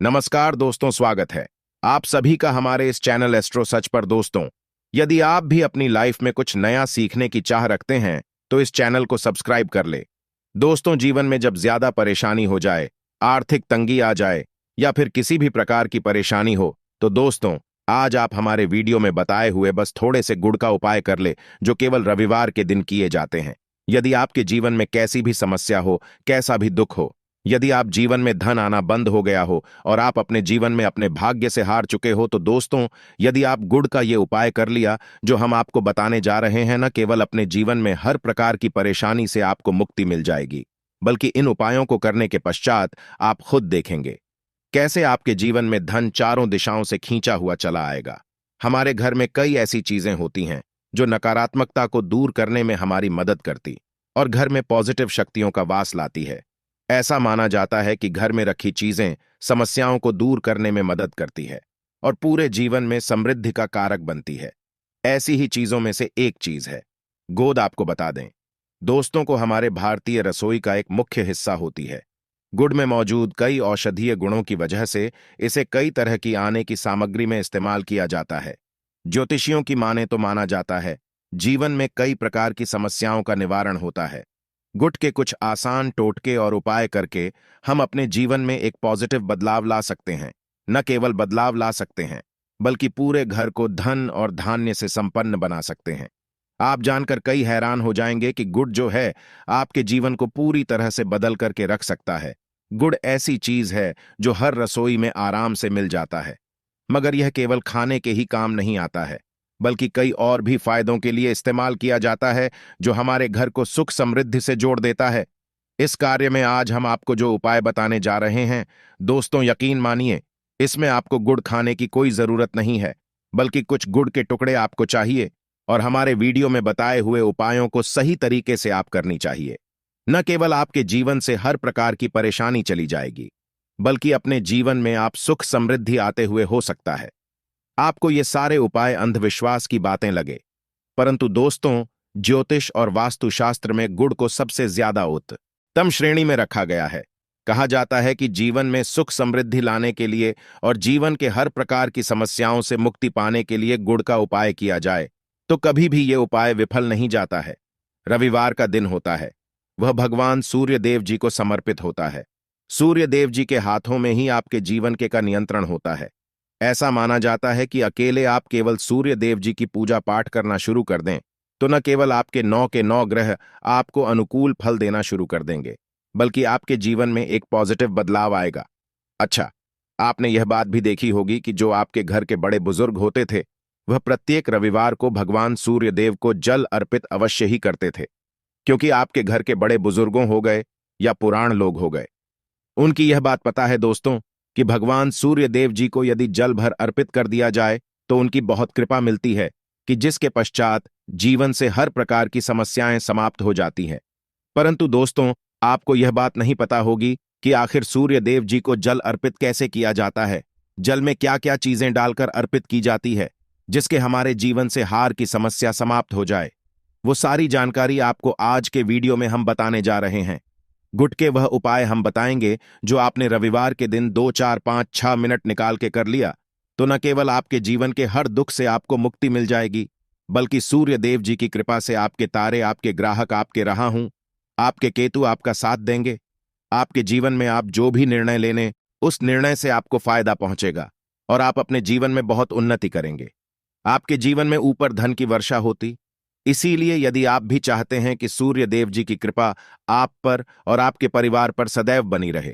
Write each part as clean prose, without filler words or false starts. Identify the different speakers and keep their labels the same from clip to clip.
Speaker 1: नमस्कार दोस्तों, स्वागत है आप सभी का हमारे इस चैनल एस्ट्रो सच पर। दोस्तों, यदि आप भी अपनी लाइफ में कुछ नया सीखने की चाह रखते हैं तो इस चैनल को सब्सक्राइब कर ले। दोस्तों, जीवन में जब ज्यादा परेशानी हो जाए, आर्थिक तंगी आ जाए या फिर किसी भी प्रकार की परेशानी हो, तो दोस्तों आज आप हमारे वीडियो में बताए हुए बस थोड़े से गुड़ का उपाय कर ले, जो केवल रविवार के दिन किए जाते हैं। यदि आपके जीवन में कैसी भी समस्या हो, कैसा भी दुख हो, यदि आप जीवन में धन आना बंद हो गया हो और आप अपने जीवन में अपने भाग्य से हार चुके हो, तो दोस्तों यदि आप गुड़ का ये उपाय कर लिया जो हम आपको बताने जा रहे हैं, न केवल अपने जीवन में हर प्रकार की परेशानी से आपको मुक्ति मिल जाएगी, बल्कि इन उपायों को करने के पश्चात आप खुद देखेंगे कैसे आपके जीवन में धन चारों दिशाओं से खींचा हुआ चला आएगा। हमारे घर में कई ऐसी चीजें होती हैं जो नकारात्मकता को दूर करने में हमारी मदद करती और घर में पॉजिटिव शक्तियों का वास लाती है। ऐसा माना जाता है कि घर में रखी चीजें समस्याओं को दूर करने में मदद करती है और पूरे जीवन में समृद्धि का कारक बनती है। ऐसी ही चीजों में से एक चीज है गोंद। आपको बता दें दोस्तों को हमारे भारतीय रसोई का एक मुख्य हिस्सा होती है। गुड़ में मौजूद कई औषधीय गुणों की वजह से इसे कई तरह की आने की सामग्री में इस्तेमाल किया जाता है। ज्योतिषियों की माने तो माना जाता है जीवन में कई प्रकार की समस्याओं का निवारण होता है। गुड़ के कुछ आसान टोटके और उपाय करके हम अपने जीवन में एक पॉजिटिव बदलाव ला सकते हैं। न केवल बदलाव ला सकते हैं, बल्कि पूरे घर को धन और धान्य से संपन्न बना सकते हैं। आप जानकर कई हैरान हो जाएंगे कि गुड़ जो है आपके जीवन को पूरी तरह से बदल करके रख सकता है। गुड़ ऐसी चीज है जो हर रसोई में आराम से मिल जाता है, मगर यह केवल खाने के ही काम नहीं आता है, बल्कि कई और भी फायदों के लिए इस्तेमाल किया जाता है, जो हमारे घर को सुख समृद्धि से जोड़ देता है। इस कार्य में आज हम आपको जो उपाय बताने जा रहे हैं दोस्तों, यकीन मानिए इसमें आपको गुड़ खाने की कोई जरूरत नहीं है, बल्कि कुछ गुड़ के टुकड़े आपको चाहिए और हमारे वीडियो में बताए हुए उपायों को सही तरीके से आप करनी चाहिए। न केवल आपके जीवन से हर प्रकार की परेशानी चली जाएगी, बल्कि अपने जीवन में आप सुख समृद्धि आते हुए हो सकता है। आपको ये सारे उपाय अंधविश्वास की बातें लगे, परंतु दोस्तों ज्योतिष और वास्तुशास्त्र में गुड़ को सबसे ज्यादा उत्तम श्रेणी में रखा गया है। कहा जाता है कि जीवन में सुख समृद्धि लाने के लिए और जीवन के हर प्रकार की समस्याओं से मुक्ति पाने के लिए गुड़ का उपाय किया जाए तो कभी भी ये उपाय विफल नहीं जाता है। रविवार का दिन होता है, वह भगवान सूर्य देव जी को समर्पित होता है। सूर्य देव जी के हाथों में ही आपके जीवन का नियंत्रण होता है। ऐसा माना जाता है कि अकेले आप केवल सूर्य देव जी की पूजा पाठ करना शुरू कर दें तो न केवल आपके 9 के 9 ग्रह आपको अनुकूल फल देना शुरू कर देंगे, बल्कि आपके जीवन में एक पॉजिटिव बदलाव आएगा। अच्छा, आपने यह बात भी देखी होगी कि जो आपके घर के बड़े बुजुर्ग होते थे, वह प्रत्येक रविवार को भगवान सूर्य देव को जल अर्पित अवश्य ही करते थे, क्योंकि आपके घर के बड़े बुजुर्गों हो गए या पुराण लोग हो गए, उनकी यह बात पता है दोस्तों कि भगवान सूर्य देव जी को यदि जल भर अर्पित कर दिया जाए तो उनकी बहुत कृपा मिलती है, कि जिसके पश्चात जीवन से हर प्रकार की समस्याएं समाप्त हो जाती हैं। परंतु दोस्तों, आपको यह बात नहीं पता होगी कि आखिर सूर्य देव जी को जल अर्पित कैसे किया जाता है। जल में क्या क्या चीजें डालकर अर्पित की जाती है जिसके हमारे जीवन से हार की समस्या समाप्त हो जाए। वो सारी जानकारी आपको आज के वीडियो में हम बताने जा रहे हैं। गुड़ के वह उपाय हम बताएंगे जो आपने रविवार के दिन 2, 4, 5, 6 मिनट निकाल के कर लिया तो न केवल आपके जीवन के हर दुख से आपको मुक्ति मिल जाएगी, बल्कि सूर्य देव जी की कृपा से आपके तारे, आपके ग्राहक, आपके राह हूं, आपके केतु आपका साथ देंगे। आपके जीवन में आप जो भी निर्णय लेने, उस निर्णय से आपको फायदा पहुंचेगा और आप अपने जीवन में बहुत उन्नति करेंगे। आपके जीवन में ऊपर धन की वर्षा होती। इसीलिए यदि आप भी चाहते हैं कि सूर्य देव जी की कृपा आप पर और आपके परिवार पर सदैव बनी रहे,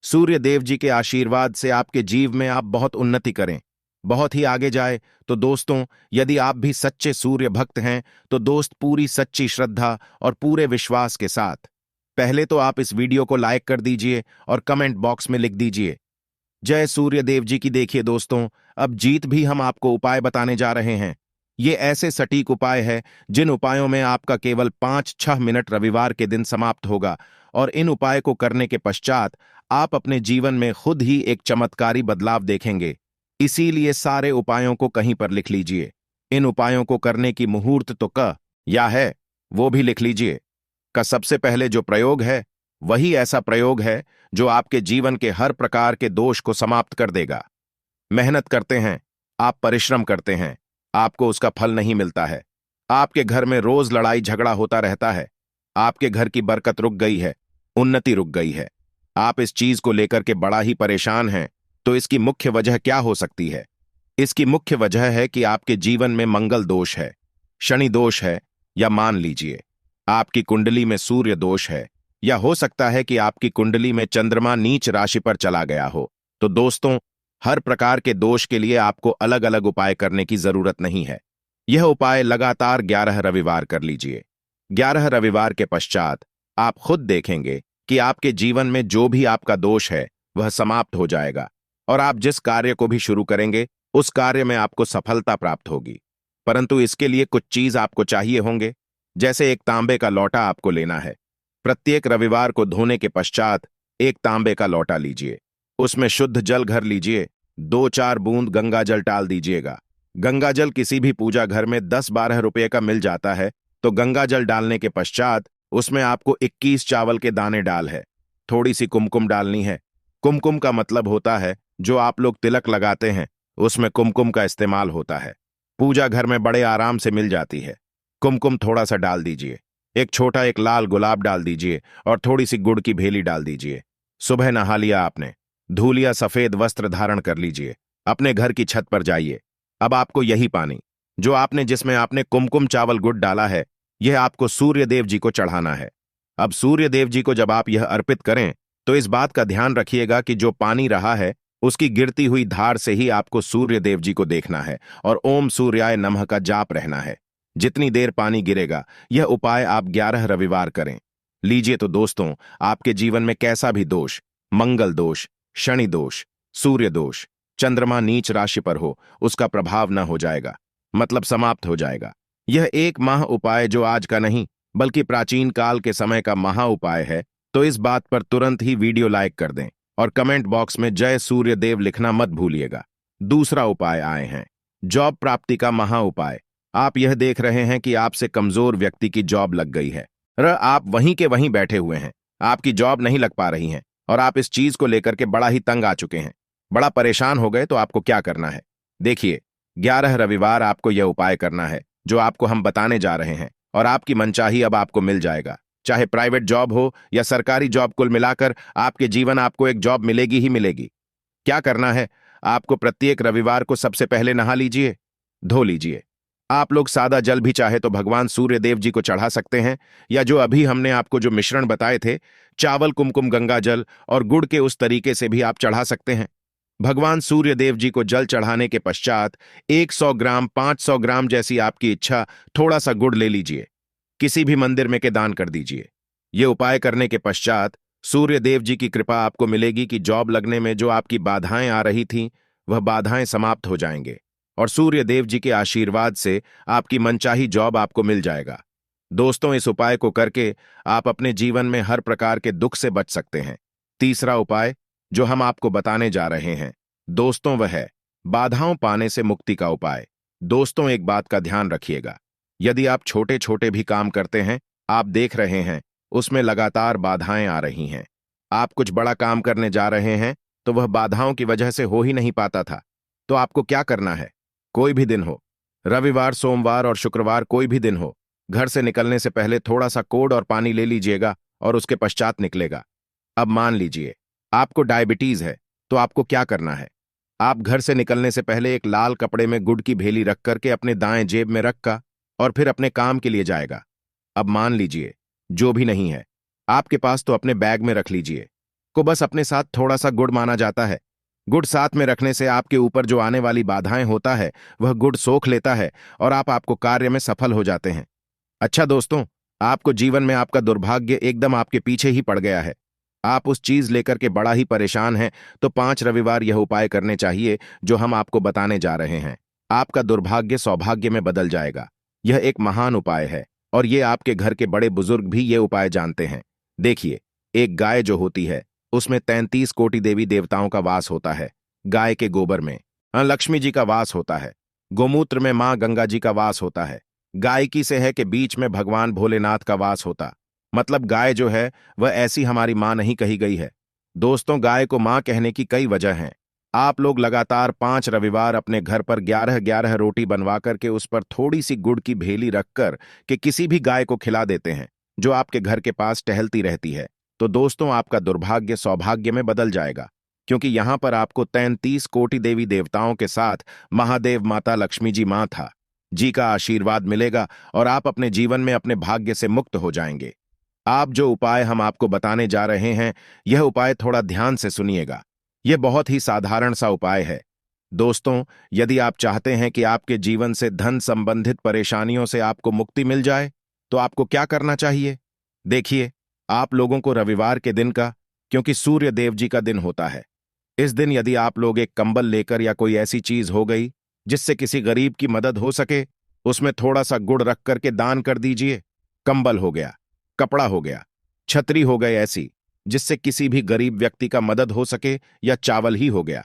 Speaker 1: सूर्य देव जी के आशीर्वाद से आपके जीव में आप बहुत उन्नति करें, बहुत ही आगे जाए, तो दोस्तों यदि आप भी सच्चे सूर्य भक्त हैं तो दोस्त पूरी सच्ची श्रद्धा और पूरे विश्वास के साथ पहले तो आप इस वीडियो को लाइक कर दीजिए और कमेंट बॉक्स में लिख दीजिए जय सूर्य देव जी की। देखिए दोस्तों, अब जीत भी हम आपको उपाय बताने जा रहे हैं। ये ऐसे सटीक उपाय है जिन उपायों में आपका केवल 5-6 मिनट रविवार के दिन समाप्त होगा और इन उपाय को करने के पश्चात आप अपने जीवन में खुद ही एक चमत्कारी बदलाव देखेंगे। इसीलिए सारे उपायों को कहीं पर लिख लीजिए। इन उपायों को करने की मुहूर्त तो क या है वो भी लिख लीजिए। का सबसे पहले जो प्रयोग है वही ऐसा प्रयोग है जो आपके जीवन के हर प्रकार के दोष को समाप्त कर देगा। मेहनत करते हैं, आप परिश्रम करते हैं, आपको उसका फल नहीं मिलता है। आपके घर में रोज लड़ाई झगड़ा होता रहता है। आपके घर की बरकत रुक गई है, उन्नति रुक गई है। आप इस चीज को लेकर के बड़ा ही परेशान हैं। तो इसकी मुख्य वजह क्या हो सकती है? इसकी मुख्य वजह है कि आपके जीवन में मंगल दोष है, शनि दोष है, या मान लीजिए आपकी कुंडली में सूर्य दोष है, या हो सकता है कि आपकी कुंडली में चंद्रमा नीच राशि पर चला गया हो। तो दोस्तों, हर प्रकार के दोष के लिए आपको अलग अलग उपाय करने की जरूरत नहीं है। यह उपाय लगातार 11 रविवार कर लीजिए। 11 रविवार के पश्चात आप खुद देखेंगे कि आपके जीवन में जो भी आपका दोष है वह समाप्त हो जाएगा, और आप जिस कार्य को भी शुरू करेंगे उस कार्य में आपको सफलता प्राप्त होगी। परंतु इसके लिए कुछ चीज आपको चाहिए होंगे। जैसे एक तांबे का लोटा आपको लेना है। प्रत्येक रविवार को धोने के पश्चात एक तांबे का लोटा लीजिए, उसमें शुद्ध जल भर लीजिए, 2-4 बूंद गंगा जल डाल दीजिएगा। गंगा जल किसी भी पूजा घर में 10-12 रुपये का मिल जाता है। तो गंगा जल डालने के पश्चात उसमें आपको 21 चावल के दाने डाल है। थोड़ी सी कुमकुम डालनी है। कुमकुम का मतलब होता है जो आप लोग तिलक लगाते हैं, उसमें कुमकुम का इस्तेमाल होता है। पूजा घर में बड़े आराम से मिल जाती है। कुमकुम थोड़ा सा डाल दीजिए। एक लाल गुलाब डाल दीजिए और थोड़ी सी गुड़ की भेली डाल दीजिए। सुबह नहा लिया आपने, धो लिया, सफेद वस्त्र धारण कर लीजिए, अपने घर की छत पर जाइए। अब आपको यही पानी जो आपने जिसमें आपने कुमकुम चावल गुड़ डाला है, यह आपको सूर्य देव जी को चढ़ाना है। अब सूर्य देव जी को जब आप यह अर्पित करें तो इस बात का ध्यान रखिएगा कि जो पानी रहा है उसकी गिरती हुई धार से ही आपको सूर्य देव जी को देखना है और ओम सूर्याय नमः का जाप रहना है। जितनी देर पानी गिरेगा, यह उपाय आप 11 रविवार करें। लीजिए तो दोस्तों, आपके जीवन में कैसा भी दोष, मंगल दोष, शनि दोष, सूर्य दोष, चंद्रमा नीच राशि पर हो, उसका प्रभाव न हो जाएगा, मतलब समाप्त हो जाएगा। यह एक महा उपाय जो आज का नहीं बल्कि प्राचीन काल के समय का महा उपाय है। तो इस बात पर तुरंत ही वीडियो लाइक कर दें और कमेंट बॉक्स में जय सूर्य देव लिखना मत भूलिएगा। दूसरा उपाय आए हैं जॉब प्राप्ति का महा उपाय। आप यह देख रहे हैं कि आपसे कमजोर व्यक्ति की जॉब लग गई है। आप वहीं के वहीं बैठे हुए हैं, आपकी जॉब नहीं लग पा रही है और आप इस चीज को लेकर के बड़ा ही तंग आ चुके हैं, बड़ा परेशान हो गए। तो आपको क्या करना है? देखिए, 11 रविवार आपको यह उपाय करना है जो आपको हम बताने जा रहे हैं, और आपकी मनचाही अब आपको मिल जाएगा। चाहे प्राइवेट जॉब हो या सरकारी जॉब, कुल मिलाकर आपके जीवन आपको एक जॉब मिलेगी ही मिलेगी। क्या करना है? आपको प्रत्येक रविवार को सबसे पहले नहा लीजिए, धो लीजिए। आप लोग सादा जल भी चाहे तो भगवान सूर्य देव जी को चढ़ा सकते हैं, या जो अभी हमने आपको जो मिश्रण बताए थे, चावल, कुमकुम, गंगा जल और गुड़ के, उस तरीके से भी आप चढ़ा सकते हैं। भगवान सूर्य देव जी को जल चढ़ाने के पश्चात 100 ग्राम, 500 ग्राम, जैसी आपकी इच्छा, थोड़ा सा गुड़ ले लीजिए, किसी भी मंदिर में के दान कर दीजिए। ये उपाय करने के पश्चात सूर्य देव जी की कृपा आपको मिलेगी कि जॉब लगने में जो आपकी बाधाएं आ रही थीं, वह बाधाएं समाप्त हो जाएंगे, और सूर्य देव जी के आशीर्वाद से आपकी मनचाही जॉब आपको मिल जाएगा। दोस्तों, इस उपाय को करके आप अपने जीवन में हर प्रकार के दुख से बच सकते हैं। तीसरा उपाय जो हम आपको बताने जा रहे हैं दोस्तों, वह है बाधाओं पाने से मुक्ति का उपाय। दोस्तों, एक बात का ध्यान रखिएगा, यदि आप छोटे छोटे भी काम करते हैं, आप देख रहे हैं उसमें लगातार बाधाएं आ रही हैं, आप कुछ बड़ा काम करने जा रहे हैं तो वह बाधाओं की वजह से हो ही नहीं पाता था, तो आपको क्या करना है? कोई भी दिन हो, रविवार, सोमवार और शुक्रवार, कोई भी दिन हो, घर से निकलने से पहले थोड़ा सा कोड और पानी ले लीजिएगा और उसके पश्चात निकलेगा। अब मान लीजिए आपको डायबिटीज है, तो आपको क्या करना है? आप घर से निकलने से पहले एक लाल कपड़े में गुड़ की भेली रख करके अपने दाएं जेब में रखा और फिर अपने काम के लिए जाएगा। अब मान लीजिए जो भी नहीं है आपके पास, तो अपने बैग में रख लीजिए। को बस अपने साथ थोड़ा सा गुड़ माना जाता है। गुड़ साथ में रखने से आपके ऊपर जो आने वाली बाधाएं होता है वह गुड़ सोख लेता है और आपको कार्य में सफल हो जाते हैं। अच्छा दोस्तों, आपको जीवन में आपका दुर्भाग्य एकदम आपके पीछे ही पड़ गया है, आप उस चीज लेकर के बड़ा ही परेशान हैं, तो 5 रविवार यह उपाय करने चाहिए जो हम आपको बताने जा रहे हैं। आपका दुर्भाग्य सौभाग्य में बदल जाएगा। यह एक महान उपाय है और ये आपके घर के बड़े बुजुर्ग भी ये उपाय जानते हैं। देखिए, एक गाय जो होती है उसमें 33 कोटि देवी देवताओं का वास होता है। गाय के गोबर में लक्ष्मी जी का वास होता है, गोमूत्र में मां गंगा जी का वास होता है, गायकी से है कि बीच में भगवान भोलेनाथ का वास होता, मतलब गाय जो है वह ऐसी हमारी माँ नहीं कही गई है। दोस्तों, गाय को माँ कहने की कई वजह हैं। आप लोग लगातार 5 रविवार अपने घर पर 11-11 रोटी बनवा करके उस पर थोड़ी सी गुड़ की भेली रखकर के किसी भी गाय को खिला देते हैं जो आपके घर के पास टहलती रहती है। तो दोस्तों, आपका दुर्भाग्य सौभाग्य में बदल जाएगा, क्योंकि यहां पर आपको 33 कोटि देवी देवताओं के साथ महादेव माता लक्ष्मी जी मां था जी का आशीर्वाद मिलेगा और आप अपने जीवन में अपने भाग्य से मुक्त हो जाएंगे। आप जो उपाय हम आपको बताने जा रहे हैं, यह उपाय थोड़ा ध्यान से सुनिएगा। यह बहुत ही साधारण सा उपाय है। दोस्तों, यदि आप चाहते हैं कि आपके जीवन से धन संबंधित परेशानियों से आपको मुक्ति मिल जाए, तो आपको क्या करना चाहिए? देखिए, आप लोगों को रविवार के दिन का, क्योंकि सूर्य देव जी का दिन होता है, इस दिन यदि आप लोग एक कंबल लेकर या कोई ऐसी चीज हो गई जिससे किसी गरीब की मदद हो सके, उसमें थोड़ा सा गुड़ रख करके दान कर दीजिए। कंबल हो गया, कपड़ा हो गया, छतरी हो गई ऐसी जिससे किसी भी गरीब व्यक्ति का मदद हो सके, या चावल ही हो गया।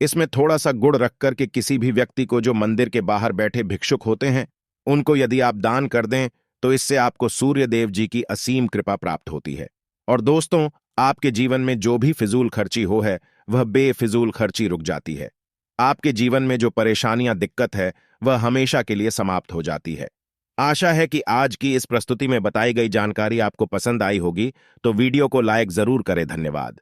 Speaker 1: इसमें थोड़ा सा गुड़ रख करके किसी भी व्यक्ति को जो मंदिर के बाहर बैठे भिक्षुक होते हैं, उनको यदि आप दान कर दें, तो इससे आपको सूर्य देव जी की असीम कृपा प्राप्त होती है। और दोस्तों, आपके जीवन में जो भी फिजूल खर्ची हो है, वह बेफिजूल खर्ची रुक जाती है। आपके जीवन में जो परेशानियां दिक्कत है, वह हमेशा के लिए समाप्त हो जाती है। आशा है कि आज की इस प्रस्तुति में बताई गई जानकारी आपको पसंद आई होगी, तो वीडियो को लाइक जरूर करें। धन्यवाद।